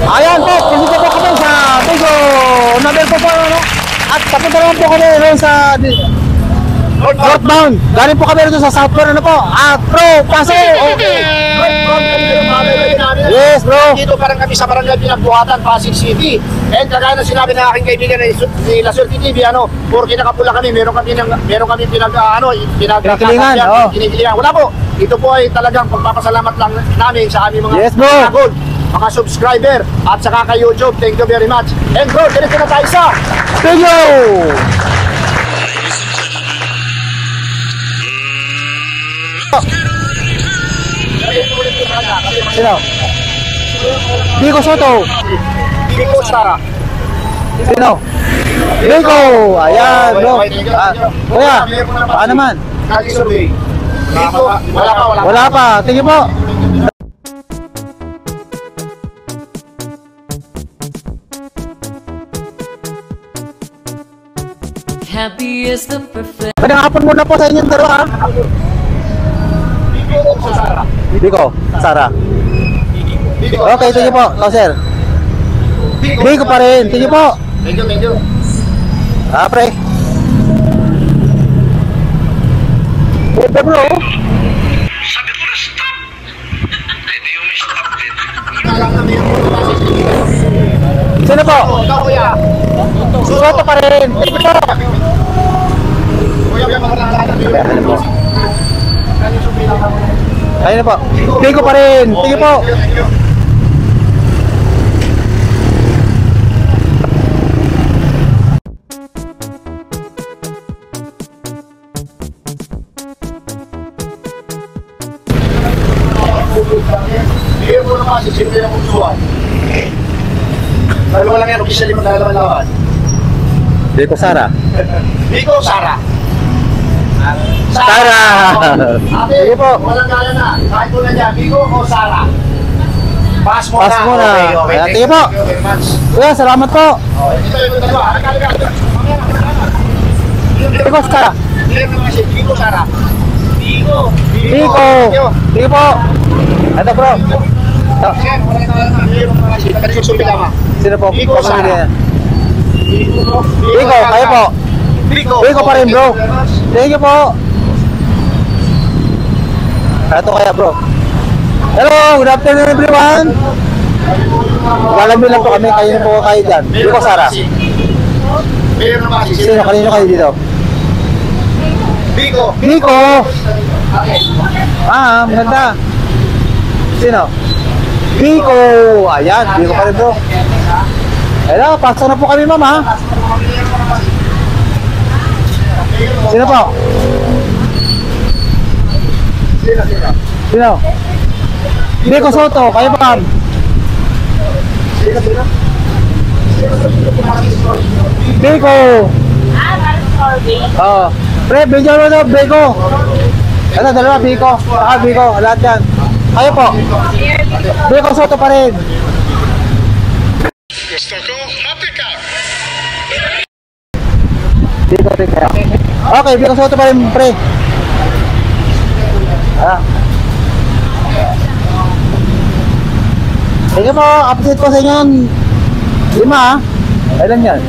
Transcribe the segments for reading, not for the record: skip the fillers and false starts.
Ayan po, pumunta po kami sa Bigo. Number po po, ano? At papunta naman po kami rin sa northbound. Galing po kami rin sa southbound, ano po? Bro, pasok! Okay. Yes, bro. Dito parang kami sa Barangay Pinagbuhatan, Pasig City. And kagaya na sinabi ng aking kaibigan ni La Suerte TV, porque nakapula kami, meron kami Kinikilingan, oh. Kinikilingan. Wala po. Ito po ay talagang pagpapasalamat lang namin sa aming mga yes, bro. Mga subscriber at saka kay YouTube. Thank you very much. And bro, diretso na tayo sa video. Sino? Bigo Soto. Bigo Sara. Sino? Bigo. Ayan, bro. Kuya, baka naman. Wala pa. Tingin po. Happy is the perfect. Magandang hapon muna po sa inyong dalawa. Bigo, Sara. Okay, tingin po. Sir. Bigo pa rin. Tingin po. Thank you. Pre. Ito bro. Sabi ko na stop. Hindi yung stop din. Sino po? Ikaw kuya. Soto pa rin. Tingin po. Kuya, Ano po? Ayun na po. Bigo pa rin. Tingin po. Bigyan mo naman si Simple ng Kutsuan. Dalawa lang yan, officially maglalaban-laban. Bigo Sara. Bigo Sara. Sara! Ate, sige po. walang kaya na. Kahit mo na dyan, Bigo o Sara? Pass mo Pass na. mo na. Okay. Ayan, sige po. Thank you very much. Kuya, salamat po. Ito yung dalawa. Halika. Bigo Sara. Bigo Sara. Bigo. Bigo. Sige po. Ito bro. Ito. Sino po? Bigo Sara. Bigo, kayo po. Bigo pa rin bro. Thank you po. Ito kaya bro. Hello, good afternoon everyone. Lalambing lang po kami, kayo na po kayo dyan. Bigo Sara. Sino, kanino kayo dito? Bigo. Bigo. Maganda. Sino? Bigo. Ayan, Bigo pa rin bro. Hello, pasok na po kami mama. Sino po? Sino? Bigo Soto, kayo ba? Bigo. Oo. Pre, bigyan mo na Bigo. Ito, dalawa, Bigo. Bigo, lahat yan. Kayo po. Bigo Soto pa rin. Gusto ko, happy ka. Bigo rin kaya. Okay, Bigo Soto pa rin, pre. Sige po, update po sa inyo. 5 Ilan yan?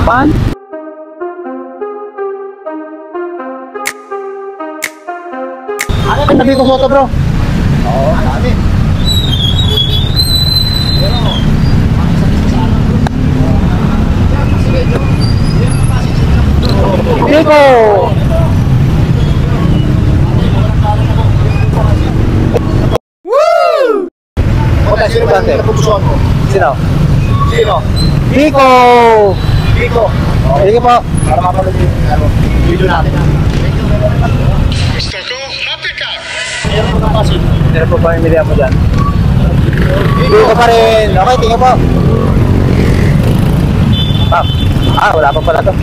1? Ano Bigo Soto bro? Oo, dami. Bigo! Woo! Okay, sino ba ang napupusuan mo? Sino? Sino? Bigo! Bigo. Sige po. Para mapanood yung video natin. Gusto ko, happy ka. Meron mo kapasin. Sino po ba yung media mo dyan? Bigo pa rin. Okay, tingin po. Wala pa pala to.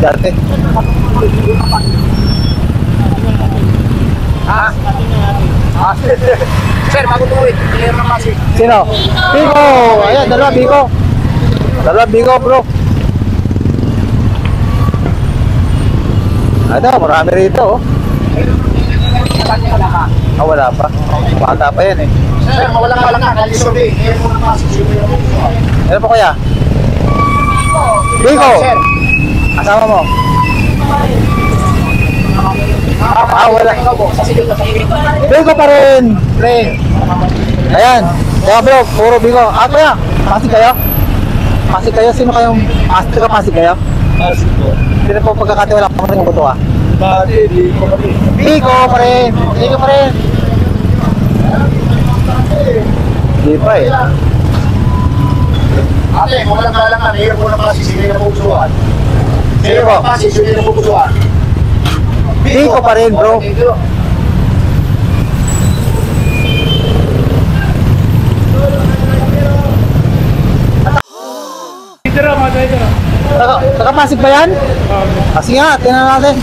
Dati. Sir, bago tuwid. Meron mo kapasin. Sino? Bigo! Ayan, dalawa Bigo. Dalawa Bigo bro. Ano, marami rito oh. Ah, wala pa. Bata pa yan eh. Sir, mawala ka lang na. Kali survey. Mayor po ng Pasig City na pupusuan. Ano po kuya? Biko! Sir. Asama mo? Ah, wala. Ikaw po, sa silid na sa ibig. Biko pa rin! Pre! Ayan. Kaya bro, puro Biko. Ah, kuya, Pasig kayo? Pasig kayo? Sino kayong Pasig kayo? Pasig po. Sino po pagkakatiwala ko rin yung buto ah? Dati, di ko kami. Biko pa rin! Biko pa rin! Di pa eh. Ate, mawala ka lang na. Mayor po ng Pasig City na pupusuan. Sino po? Pasig City na pupusuan. Biko pa rin bro. Thank you. Taga-Pasig ba yan? Kasi nga, tingnan natin.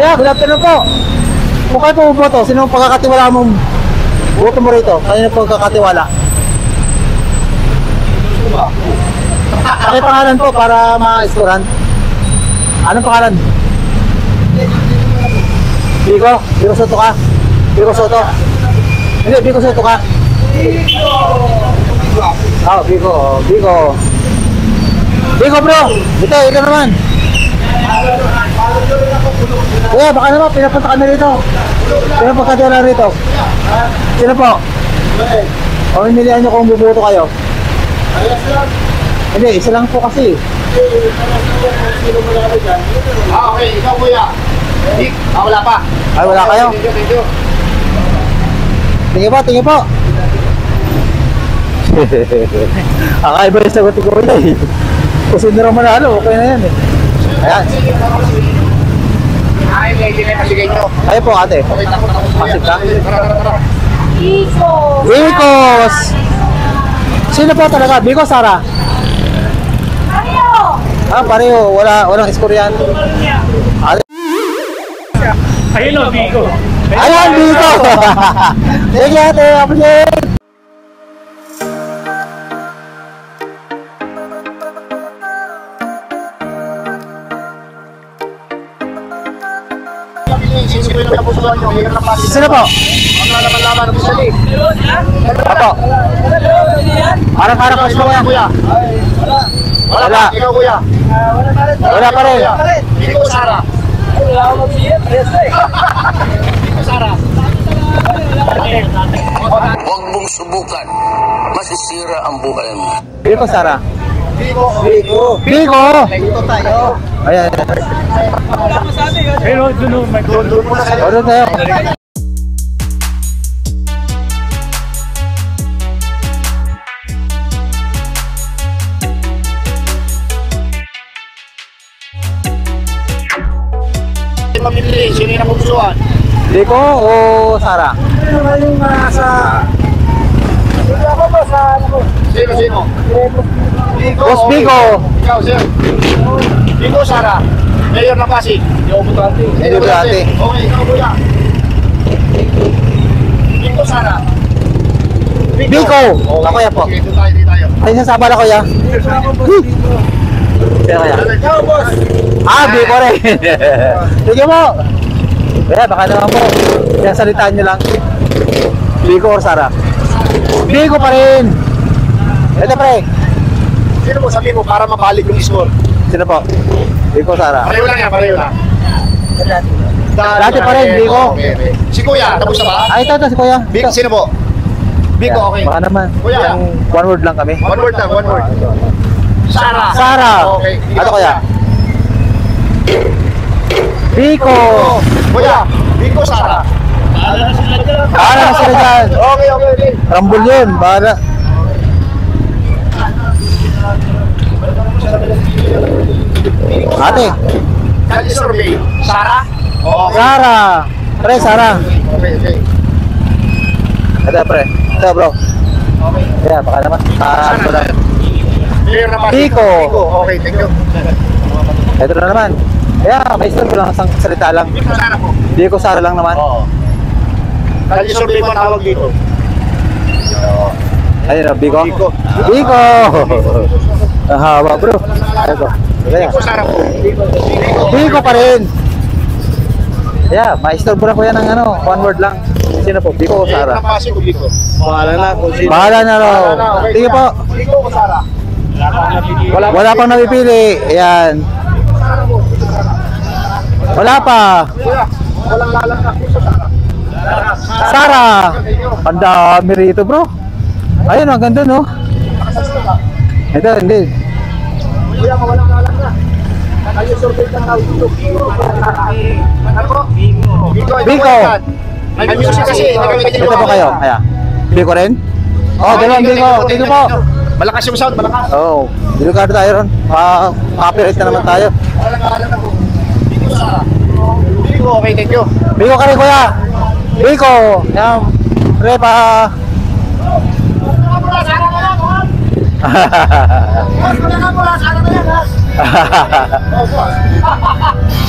Kaya, good afternoon po. Kung kayo pumoboto, sino ang pagkakatiwala mong boto mo rito? Kanino pagkakatiwala? Pakay pangalan po para ma-scorean. Anong pangalan? Biko? Biko Soto ka? Biko Soto? Hindi, Biko Soto ka? Ah, Biko. Biko. Biko bro! Ito, ikaw naman. Kuya, baka naman, pinapunta kami rito. Sino pagkatiwala rito? Sino po? O, hinilihan nyo kung bubuto kayo. Hindi, isa lang po kasi. Ah, okay. Ikaw, kuya. Ah, wala pa. Ay, wala kayo. Thank you, thank you. Tingin po, tingin po. Akaiba yung sagot ko eh. Kung sino rin manalo, okay na yan eh. Ayan. Ay, medyo na pasigay nyo. Kayo po ate. Okay, takot. Pasig ka? Tara, tara, tara. Bikos! Sino po talaga? Bikos, Sara? Ah, pareho. Walang score yan. Ate. Ayun o, Biko. Ayan, Biko! Sige ate, appreciate! Sino po yung nakapusuan nyo? Mayor ng Pasig. Sino po? Ang lalaman-laman ng pisali. Apo. Parang po yan. Kuya. Wala Wala. pa. Ikaw, kuya. Wala pa rin. Hindi ko, Sara. Hindi ko, Sara. Huwag mong subukan. Masisira ang buhay mo. Biko, Sara. Biko. Biko! Ito tayo. Ayan. Pero doon o, may gold. Doon muna sa Order tayo. mamili. Sino yung napupusuan? Biko o Sara? Sino? Biko. Boss Biko. Ikaw, sir. Biko, Sara. Mayor ng Pasig. Hindi ako butante. Hindi butante. Okay, ikaw, kuya. Biko, Sara. Biko! Ako yan po. Sige, doon tayo. Ay, sasama na kuya. Kaya kaya. Ikaw, boss. Ah, Biko rin. Sige mo. Kaya baka naman po. Kaya salitaan nyo lang. Biko or Sara? Biko pa rin. Ito pre. Sino mo sabihin mo para mabalik yung score? Sino po? Biko, Sara. Pareho lang yan, pareho lang. Dati pa rin, Biko. Okay. Si Kuya, tapos na ba? Ah, ito si kuya. Biko, sino po? Biko, okay. Baka naman. Kuya. Yung one word lang kami. One word lang, one word. Sara. Sara. Okay. Ano kuya? Biko. Kuya, Biko, Sara. Bahala na sila dyan. Okay. Rambol yun. Bahala. Ate. Kali survey. Sara? Okay. Sara. Pre, Sara. Okay. Ito, pre. Ito, bro. Okay. Kaya, baka naman. Ano lang. Mayor na Pasig. Biko. Okay, thank you. Ito na naman. Kaya, may store ko lang isang salita lang. Biko, Sara po. Biko, Sara lang naman. Oo. Kali survey mo ang tawag dito. Ayun, Biko. Biko. Biko. Ang haba, bro. Ito. Kaya. Biko, Sara po. Biko pa rin. Yeah, ma-store po lang kuya ng ano, one word lang. Sino po? Biko o Mayor Sara? ng Pasig o Biko? Bahala na raw. Okay, Sige po. Biko o Sara? Wala pang napipili. Ayan. Wala pa. Kuya, walang lalang na puso, Sara. Sara. Ang dami rito bro. Ayun, ang ganda no. Ito, hindi. Kuya, walang lalang na. Kayo survey ng tao dito. Biko. Ano po? Biko. Biko. May music kasi. Ito po kayo. Ayan. Biko rin? Oh, dalawang Biko. Tingnan po. Malakas yung sound, malakas. Oh, delikado tayo ron. Copyright na naman tayo. Walang lalang na po. Biko, Sara. Biko, okay, thank you. Biko ka rin kuya. Biko. Ayan. Pre pa.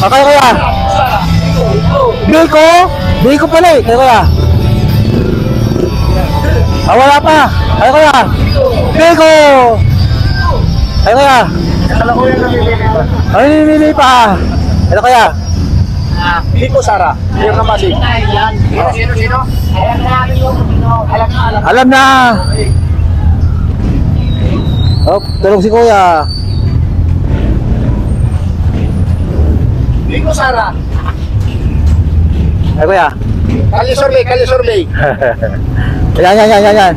Okay kuya. Biko. Biko pala eh. Kaya kuya. Wala pa. Ay kuya. Biko. Ay kuya. Ay nilili pa. Ano kuya? Biko, Sara. Mayor ng Pasig. Sino? Alam na. Oh, tulong si kuya. Biko, Sara. Ay kuya. Kalye survey. Yan.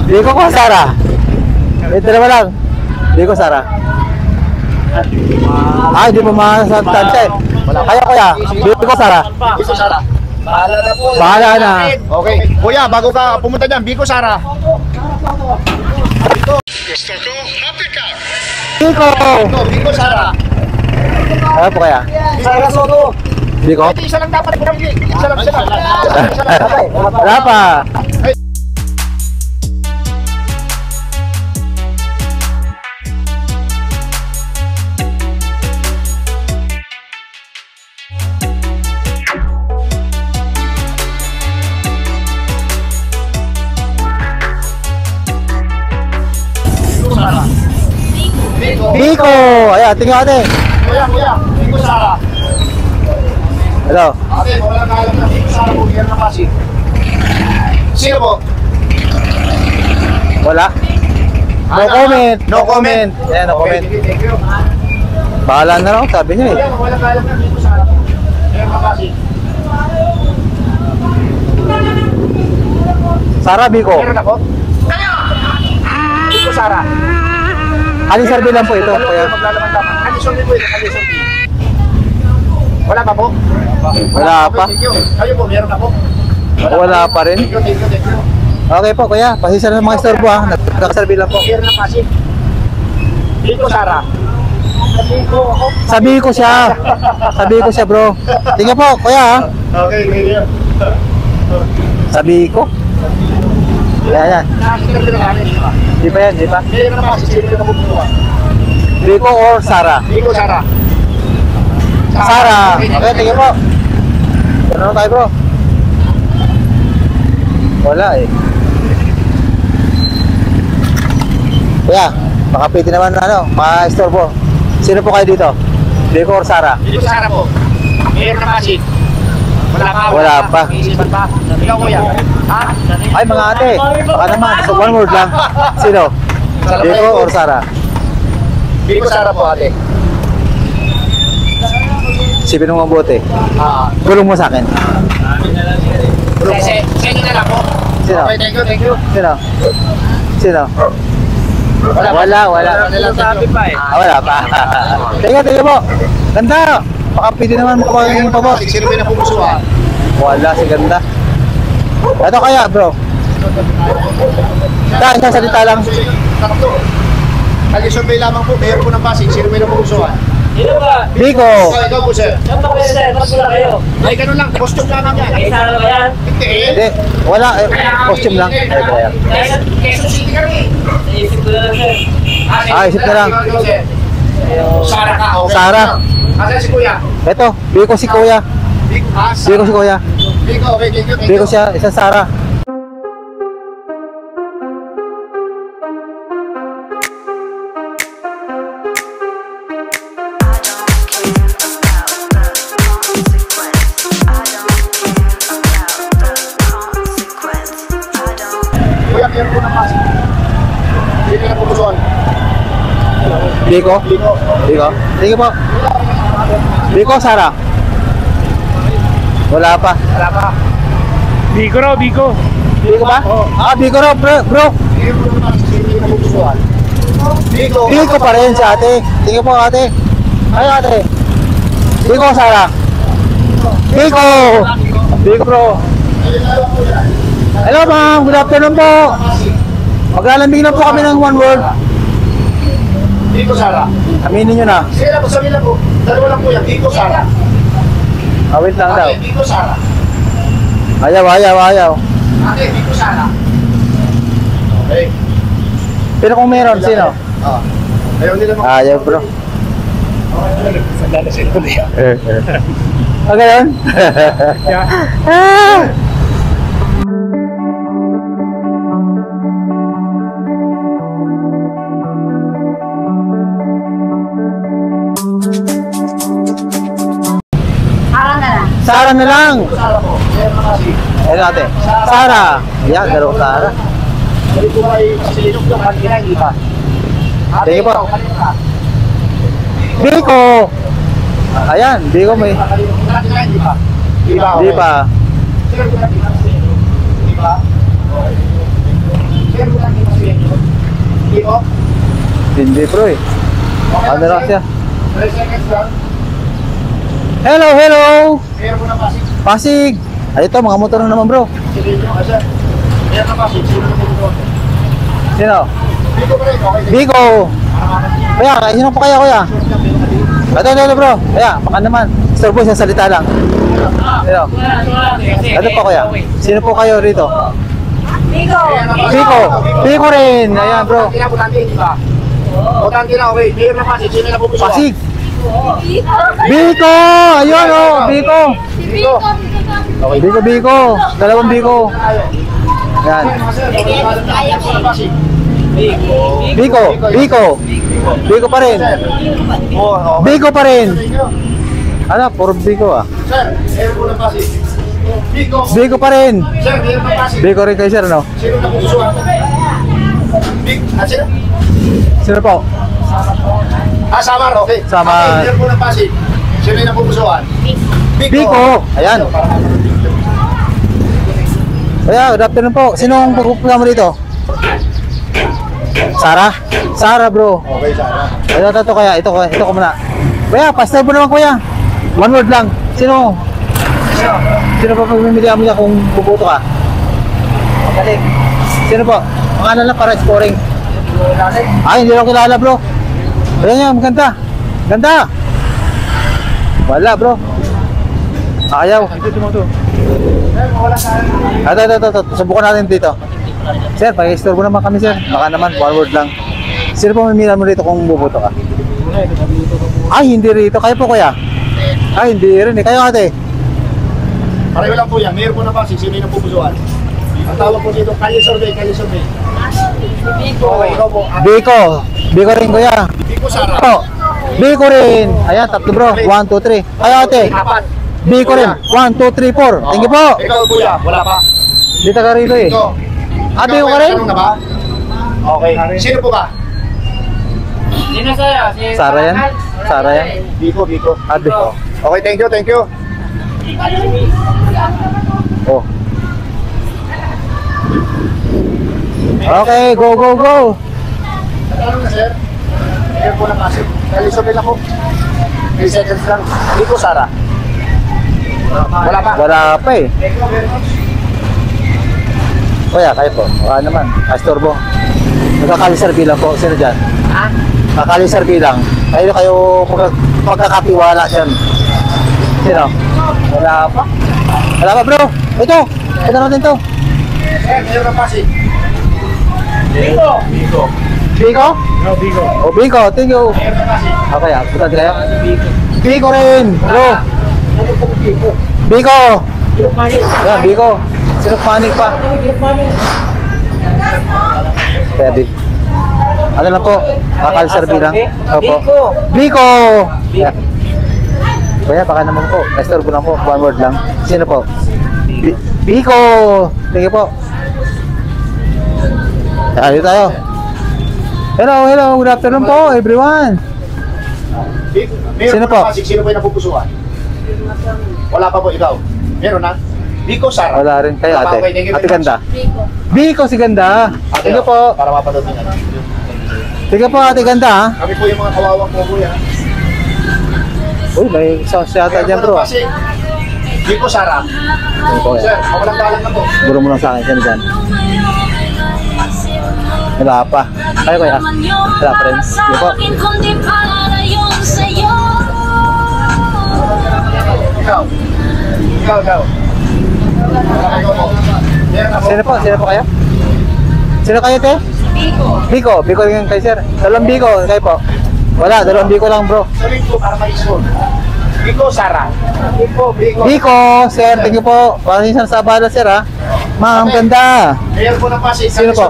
Biko ko Sara. Ito naman lang. Biko Sara. Hindi pa masasansya eh. Kaya kuya. Biko Sara. Biko, Sara. Bahala na po. Bahala na. Okay. Kuya, bago ka pumunta dyan, Biko, Sara. Gusto ko, happy ka. Biko. Biko, Sara. Ano po kaya? Sara Soto. Biko? Ito, isa lang dapat pinamili. Isa lang. Wala pa. Biko! Ayan, tingnan ate. Kuya. Biko, Sara. Hello. Ate, wala na alam na Biko, Sara po. Mayor ng Pasig. Sino po? Wala. No comment. No comment. Ayan, no comment. Okay, thank you. Bahala na raw, sabi niya eh. Kuya, wala na alam na Biko, Sara po. Mayor ng Pasig. Sara, Biko. Meron ako? Biko, Sara. Aling survey lang po ito. Dalawa Kuya. kayo maglalaman-laman. Kalisyon po ito, kalisyon po. Wala pa po? Wala pa. Thank you. Kayo po, meron ako. Wala pa rin. Thank you. Okay po, kuya. Pasisa na ng mga istorbo ha. Nagkakasurvey lang po. Meron na Pasig. Biko, Sara. Biko ako. Sabi ko siya bro. Tingnan po, kuya ha. Okay, Mayor. Sabi ko. Yan. Di pa yan, di pa. Meron na Pasig. Sino na bumuha? Biko or Sara? Biko, Sara. Sara. Okay, tingnan po. Ano tayo bro? Wala eh. Kuya, baka pwede naman ma-istorbo. Sino po kayo dito? Biko or Sara? Biko, Sara po. Meron na Pasig. Wala pa. Isipan pa. Ikaw, kuya. Ha? Ay mga ate, baka naman. So one word lang. Sino? Biko or Sara? Biko, Sara po, ate. Sipin mo mabuti. Ah. Gulong mo sa akin. Sino na lang po? Sino? Okay, thank you. Sino? Wala. Wala pa. Tingnan mo. Ganda. Baka pwede naman mo yung pabor. Sino na pumusuan? Wala si ganda. Ito kaya bro. Isang salita lang. Takto. Kali-survey lamang po, mayor po ng Pasig. Sino na pumusuan? Biko. Ikaw po, sir. Ay, ganun lang. Costume lamang yan. Hindi. Hindi. Wala. Costume lang. Quezon City kami. Naisip ko na lang sir. Isip na lang. Sara ka. Okay. Sara. Asan si kuya? Ito. Biko si kuya. Biko si kuya. Biko, okay, thank you. Biko siya. Isa Sara. I don't care about the consequence. Kuya, meron po ng Pasig. Sino na pupusuan? Biko? Biko. Biko? Sige po. Biko, Sara? Wala pa. Wala pa. Biko raw, Biko. Biko ba? Ah, Biko raw, bro. Meron po ng Pasig. Sino na pupusuan? Biko. Biko pa rin si ate. Sige po, ate. Ay, ate. Biko, Sara? Biko! Biko, bro. Hello, ma'am. Good afternoon po. Maglalambing na po kami ng one word. Biko, Sara. Aminin nyo na. Sige na po, sabihin na po. Dalawa lang po yan. Biko, Sara. Ah, wait lang daw. Ate, Biko, Sara. Ayaw. Ate, Biko, Sara. Okay. Pero kung meron, sino? Ayaw nila mga... Ayaw, bro. Sandala sa ito niya. Ah, ganun? Ah! Sara na lang. Sara po. Meron na kasi. Ayun ate. Sara. Yan, dalawa Sara. Balik ko kay Silino yung kanina, hindi pa. Ate, Sige po. ikaw, kanina ka. Biko. Ayan, Biko may. Kanina, hindi pa. Di ba? Di pa. Sir, kung nakita si Silino. Di ba? Okay. Sir, kung nakita si Silino. Di ba? Hindi bro eh. Okay Ano lang siya? 3 seconds lang. Hello. Meron mo na Pasig. Pasig. Ay ito, mga motor na naman bro. Silino, sir. Meron na Pasig. Sino na pupusuan? Sino? Biko pa rin. Okay. Biko. Kaya, sino po kaya kuya? Ito bro. Kaya, baka naman. Sir boy, sa salita lang. Sino? Ano po kuya? Sino po kayo rito? Biko rin. Ayan bro. Butante na, butante, di ba? Butante na, okay. Meron na Pasig. Sino na pupusuan? Pasig. Biko! Ayun oh, Biko. Biko. Dalawang Biko. Yan. Biko pa rin. Biko pa rin. Ano, puro Biko ah. Sir, meron po ng Pasig. Biko. Biko pa rin. Sir, meron ng Pasig. Biko rin kayo sir, no? Sino na pupusuan? Sino? Sino po? Samar, okay. Samar. Okay, meron po ng Pasig. Sino na pupusuan? Biko. Ayan. Kaya, good afternoon po. Sino ang pupunta mo dito? Sara? Sara bro. Okay, Sara. Ito kaya, ito ko muna. Kuya, pastor mo naman kuya. One word lang. Sino pa pagmimili kami niya kung bubuto ka? Magaling. Sino po? Pangalan lang para scoring. Ay, hindi lang kilala bro. Ayan yan, maganda. Ganda. Wala bro. Ayaw. Ito. Subukan natin dito. Sir, pag-istorbo naman kami sir. Baka naman, one word lang. Sino po mamimili mo dito kung bubuto ka? Ay, hindi rito. Kayo po kuya? Ay, hindi rin eh. Kayo ate? Pareho lang po yan. Meron po ng Pasig. Sino na pupusuan? Ang tawag po dito, Kalye Survey. Okay, ikaw po. Biko rin kuya. Biko, Sara. Biko rin. Ayan, tatlo bro. 1, 2, 3. Kayo ate? Apat. Biko rin. 1, 2, 3, 4. Thank you po. Ikaw, kuya. Wala pa. Dito ka rito eh. Ikaw. Ate ko ka rin? Tanong na ba? Okay. Sino po ba? Sara yan? Sara yan? Biko. Ate. Okay, thank you. Oh. Okay, go. Tanong na, sir. Meron po ng Pasig. Kalye Survey lang po. 3 seconds lang. Biko, Sara. Wala pa. Wala pa eh. Thank you very much. Kuya, kayo po. Baka naman. Astorbo. Nagkakalisar bilang po. Sino dyan? Kakalisar bilang. Kayo pagkakatiwala dyan. Sino? Wala pa bro. Ito natin to. Sir, meron ng Pasig. Biko? No, Biko. O Biko, thank you. Meron ng Pasig. Okay, punta kayo. Biko rin, bro. Biko. Yan, Biko. Sinok panik pa. Pwede. Ano lang po? Kakalisar bilang. Opo. Biko. Yeah. Kuya, baka naman po. Nestor ko lang po. One word lang. Sino po? Biko. Thank you po. Dito tayo. Hello, good afternoon po everyone. Meron Sino po po? ng Pasig, sino po yung napupusuan? Wala pa po ikaw. Meron na? Biko, Sara. Wala rin kayo ate. Okay, thank you Ate very Ganda. much. Biko si Ganda. Ate, Sige po. Para mapanood nyo na. Sige po Ate Ganda ha. Kami po yung mga kawawang po kuya. Uy, may sauce yata dyan bro. Biko, Sara. Sige po Sir, yan. mawalang dalang na po. Buro mo lang sa akin dyan dyan. Wala pa. Kayo kuya. Wala friends. Sige po. Ikaw. Ikaw. Meron na po. Sino po kayo? Sino kayo te? Biko rin kayo sir. Dalawang Biko kayo po. Wala, dalawang Biko lang bro. Sabihin ko para ma-ispon. Biko, Sara. Biko. Biko, sir, thank you po. Parang sa bala sir ha. Ma'am, ganda. Mayor po ng Pasig. Sino po?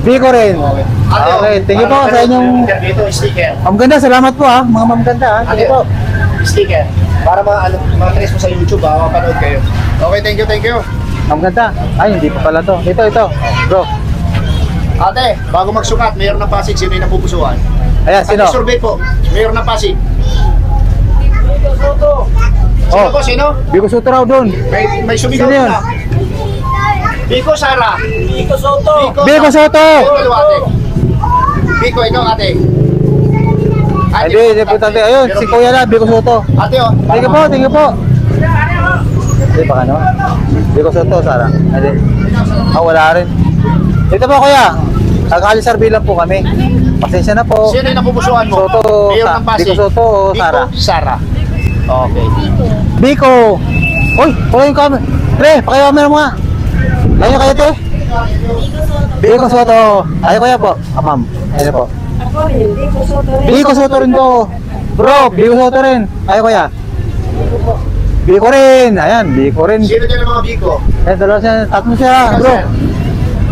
Biko rin. Okay, thank you po sa inyong... Dito, sticker. Ma'am ganda, salamat po ha. Mga ma'am ganda ha. Thank you po. Sticker. Para ma-trace mo sa YouTube ha, mapanood kayo. Okay, thank you. Ma'am ganda. Ay, hindi pa pala to. Ito. Bro. Ate, bago magsukat, mayor ng Pasig, sino yung napupusuan? Ayan, sino? Survey po, mayor ng Pasig. Oh, Sino? Biko Soto raw doon. May sumigaw Sino yun? na. Biko, Sara. Biko Soto. Biko Soto! Ate. Biko, ikaw ate. Ay, hindi po tate. Ayun, si Kuya na, Biko Soto. Ate, oh. Thank you po. Hindi pa ka no? Biko Soto, Sara. Hindi. Wala rin. Ito po kuya. Nag-alisarbi lang po kami. Pasensya na po. Sino yung napupusuan mo? Soto, Mayor ng Pasig. Biko Soto o Sara? Biko, Sara. Okay. Biko! Uy, pala yung camera. Pre, pakikamera mo nga. Kayo te. Biko Soto. Ay kuya po. Ma'am. Ayun po. Biko Soto rin to. Bro, Biko Soto rin. Ay kuya. Biko rin. Ayan, Biko rin. Sino dyan ang mga Biko? Ayan, dalawa siya. Tatlo siya, bro.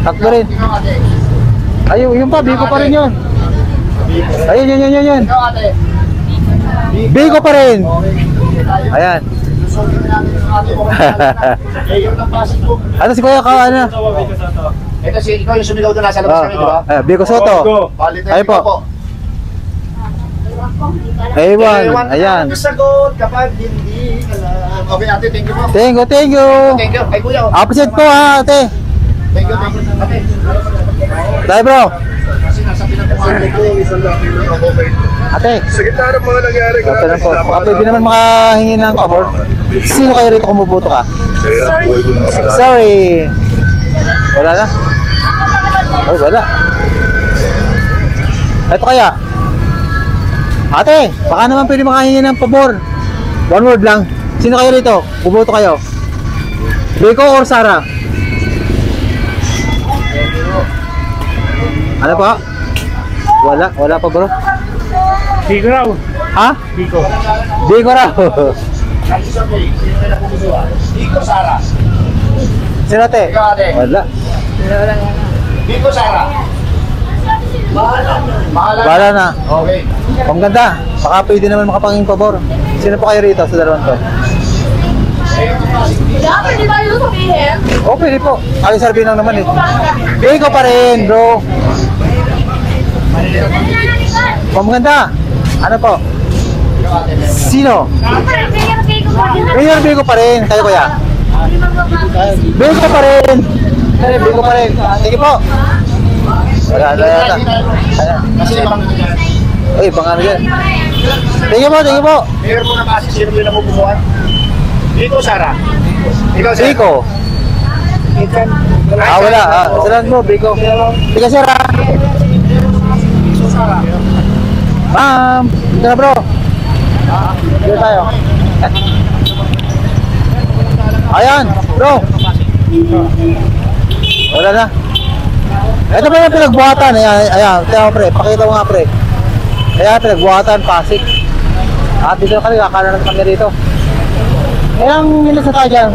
Tatlo rin. Ikaw ate. Ayun, yun pa. Biko pa rin yun. Ayun, yun. Ikaw ate. Biko pa rin. Ayan. Mayor ng Pasig po. Ano si kuya ka, ano? Ito si ikaw yung sumigaw doon nasa labas kami, di ba? Ayan, Biko Soto. Palit na Ayun po. Ayun, ayan. Sagot kapag hindi alam. Okay ate, thank you po. Thank you. Thank you. Ay kuya. Appreciate po ha, ate. Thank you. Ate. Tayo bro. Kasi nasa pinagpuan ko yung isang laki ng over. Ate. Sa gitna ng mga nangyari. Ate lang po. Baka pwede naman makahingi ng favor. Sino kayo rito kumubuto ka? Sorry. Wala na? Oh, wala. Ito kaya. Ate, baka naman pwede makahingi ng pabor. One word lang. Sino kayo rito? Buboto kayo. Biko or Sara? Ano pa? Wala pa bro. Biko raw. Ha? Biko. Biko raw. Biko Sara. Sino ate? Ikaw ate. Wala. Biko Sara. Bahala. Wala na. Okay. Ang ganda. Baka pwede naman makapanging pabor. Sino pa kayo rito sa dalawang to? Pwede ba yun sabihin? Oh, pwede po. Ay, sarbi lang naman eh. Biko pa rin, bro. Ang ganda. Ano po? Sino? Mayor Biko pa rin. Kayo kuya? Biko pa rin. Biko pa rin. Sige po. Wala. Kasi ibang Uy, pang ano dyan. Thank you po. mayor po na kasi sino yung napupusuan? Biko Sara. Ikaw sir. Biko. Wala. Salamat mo, Biko. Sige, sir. Biko Sara. Ma'am. Dito na, bro. Dito tayo. Ayan, bro. Wala na. Ito pa yung pinagbuhatan. Ayan. Tiyan mo, pre. Pakita mo nga, pre. Ayan, pinagbuhatan, Pasig. At dito na kami. Kakanan natin kami dito. Ilang minutes na tayo dyan?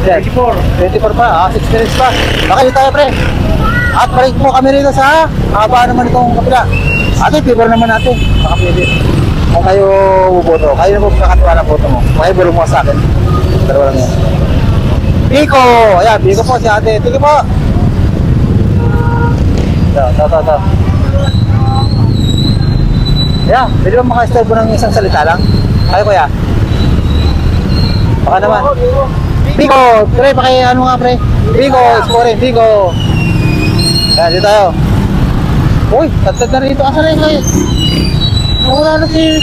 24 pa. 6 minutes pa. Baka tayo, pre. At balik po kami rito sa haba naman itong kapila. Ate, favor naman natin. Baka pwede. Kung kayo buboto, kayo na po kakatuwa ng boto mo. Kayo bulong mo sa akin. Pero lang yan. Biko! Ayan, Biko po si ate. Tingin po. Ito. Yeah, pwede ba maka-istorbo ng isang salita lang? Kayo kuya? Baka naman. Biko! Pre, ano nga pre? Biko! Score! Biko! Yan, dito tayo. Uy, tatad na rito. Asa na yun kayo? Wala na si...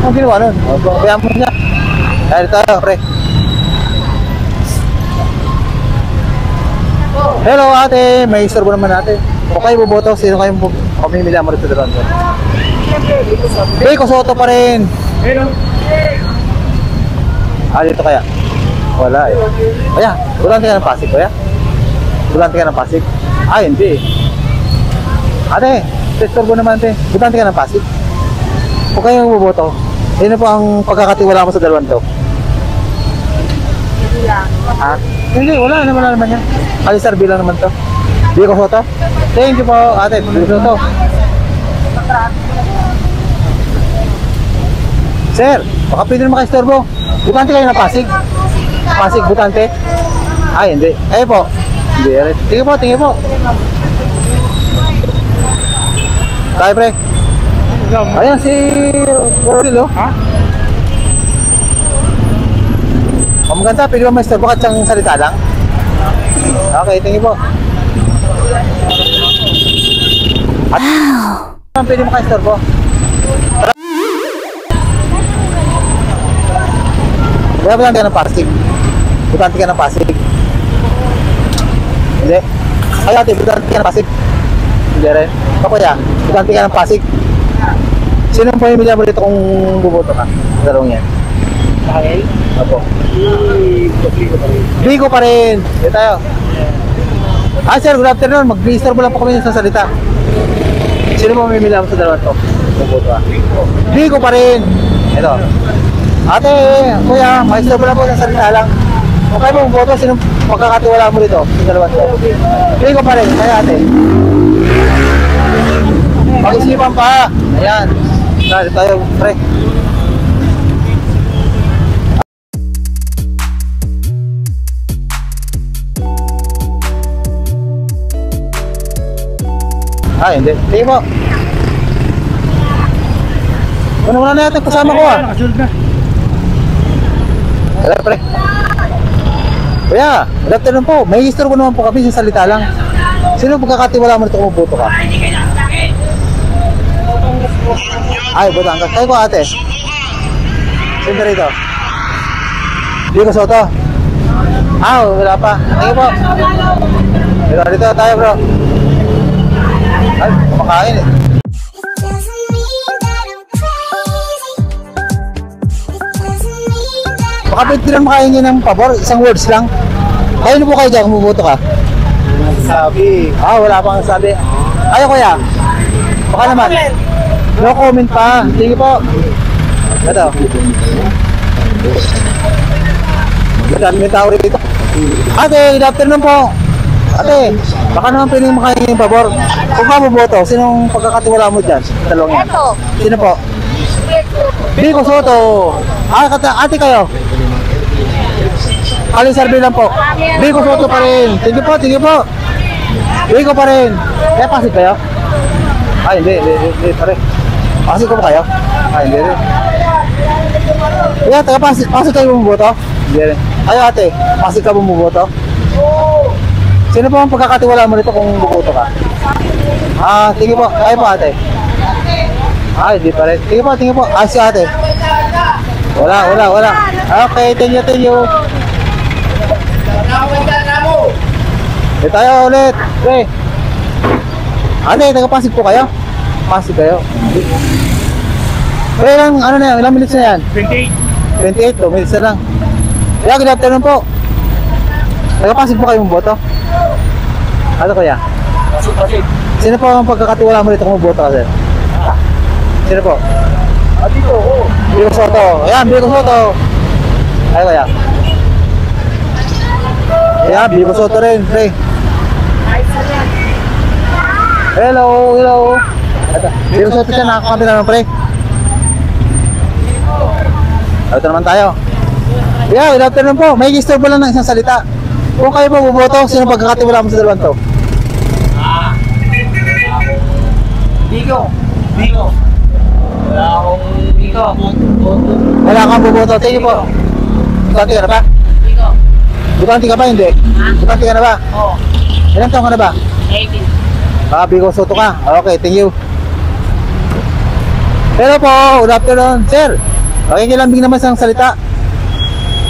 Ang ginawa nun? Kaya mo niya. Yan, dito tayo pre. Hello ate, may istorbo naman natin. O kayo buboto, sino kayong pamimila mo rito doon? Biko Soto pa rin. Hello. Dito kaya? Wala eh. Kaya, bulante ka ng Pasig kuya? Bulante ka ng Pasig? Hindi eh. Ate, istorbo naman ate. Bulante ka ng Pasig? O kayo buboto, sino po ang pagkakatiwala mo sa dalawang to? Ha? Hindi, wala naman yan. Kalisar bilang naman to. Biko Soto? Thank you po ate, Biko Soto. Sir, baka pwede naman maka-istorbo. Butante kayo ng Pasig? Pasig, butante? Hindi. Po. Hindi. Tingin po. Tayo pre. Ayan si Rodil oh. Ha? Maganda, pwede ba ma-istorbo kahit siyang salita lang? Okay, tingin po. At pwede maka-istorbo? Kaya butante ka ng Pasig? Butante ka ng Pasig? Hindi? Ay ate, butante ka ng Pasig? Hindi rin? O kuya, butante ka ng Pasig? Sino ang pamimili mo dito kung buboto ka? Darong yan. Okay. Opo. Biko pa rin. Dito tayo. Sir, good afternoon. Mag-istorbo lang po kami sa salita. Sino mo mamimili mo sa dalawang to? Buboto ka? Biko pa rin. Ito. Ate, kuya, ma-istorbo lang po sa salita lang. Kung kayo mo buboto, sino magkakatiwala mo dito sa dalawang to? Biko pa rin. Kaya ate. Pag-isipan pa. Ayan. Dito tayo, pre. Hindi. Sige po. Muna na natin kasama ko Nakasunod na. Wala pre. Kuya, good afternoon po. May istorbo naman po kami sa salita lang. Sino pagkakatiwala mo nito kung buboto ka? Batangas. Kayo po ate. Sino rito? Biko Soto. Wala pa. Sige po. Dito tayo bro. Kumakain eh. Baka pwede lang makain ng pabor, isang words lang. Kayo na po kayo dyan, kumubuto ka? Sabi. Wala pang sabi. Kayo kuya? Baka naman. No comment pa. Sige po. Ito. May tao rito. Ate, good afternoon po. Ate, baka naman pwede makain ng pabor. Kung ka buboto, sinong pagkakatiwala mo dyan? Talong yan. Sino po? Biko Soto. Ate kayo? Kalisar bilang po. Biko Soto pa rin. Tingin po. Biko pa rin. Kaya Pasig kayo? Hindi pare. Pasig ko ba kayo? Hindi rin. Kaya taga Pasig kayo bumuboto? Hindi rin. Kayo ate, Pasig ka bumuboto? Sino po ang pagkakatiwala mo nito kung buboto ka? Tingin po. Kayo po ate? Hindi pa rin. Tingin po. Si ate? Wala. Okay, thank you. Tayo ulit. Okay. Ate, taga-Pasig po kayo? Pasig kayo? Ilang minutes na yan? 28. 28, 2 minutes na lang. Kaya, good afternoon po. Taga-Pasig po kayo boto? Ano kaya? Pasig. Sino po ang pagkakatiwala mo dito kung boto ka, sir? Sino po? Dito, Biko Soto. Ayan, Biko Soto. Ay, kaya? Ayan, Biko Soto rin, pre. Hello. Ito, Biko Soto siya, nakakampi naman, pre. Ito naman tayo. Yeah, good afternoon po. May istorbo lang ng isang salita. Kung kayo po buboto, sino pagkakatiwala mo sa dalawang to? Bigo. Bigo. Wala akong Bigo. Wala kang buboto. Thank you po. Bukante ka na ba? Bigo. Bukante ka ba? Hindi. Bukante ka na ba? Oo. Ilang taon ka na ba? 18. Bigo Soto ka. Okay, thank you. Hello po, good afternoon. Sir, pakikilambing naman sa salita.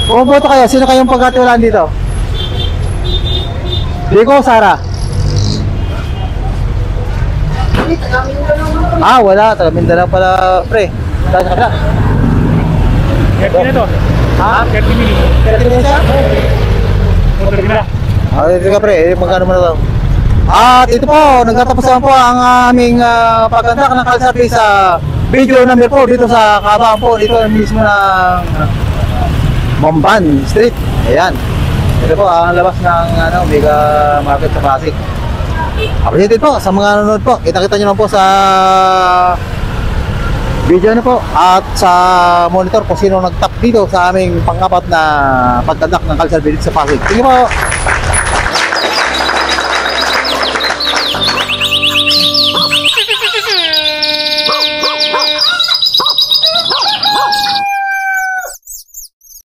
Bumoboto kayo, sino kayong pagkatiwalaan dito? Bigo o Sara? Wala, taga Mindanao pala, pre. Saan ka na? 30 na to. Ha? 30 minutes. 30 minutes ka? Motor na. Dito ka pre, magkano mo na to? At ito po, nagtatapos naman po ang aming pagkandak ng kalsada sa video number 4 dito sa Kabaan po, dito mismo ng Mamban Street. Ayan. Ito po ang labas ng Mega Market sa Pasig. Appreciated po sa mga nanonood po. Kita-kita nyo lang po sa video na po at sa monitor kung sino nag-tap dito sa aming pang-apat na pagkandak ng kalsada dito sa Pasig. Sige po.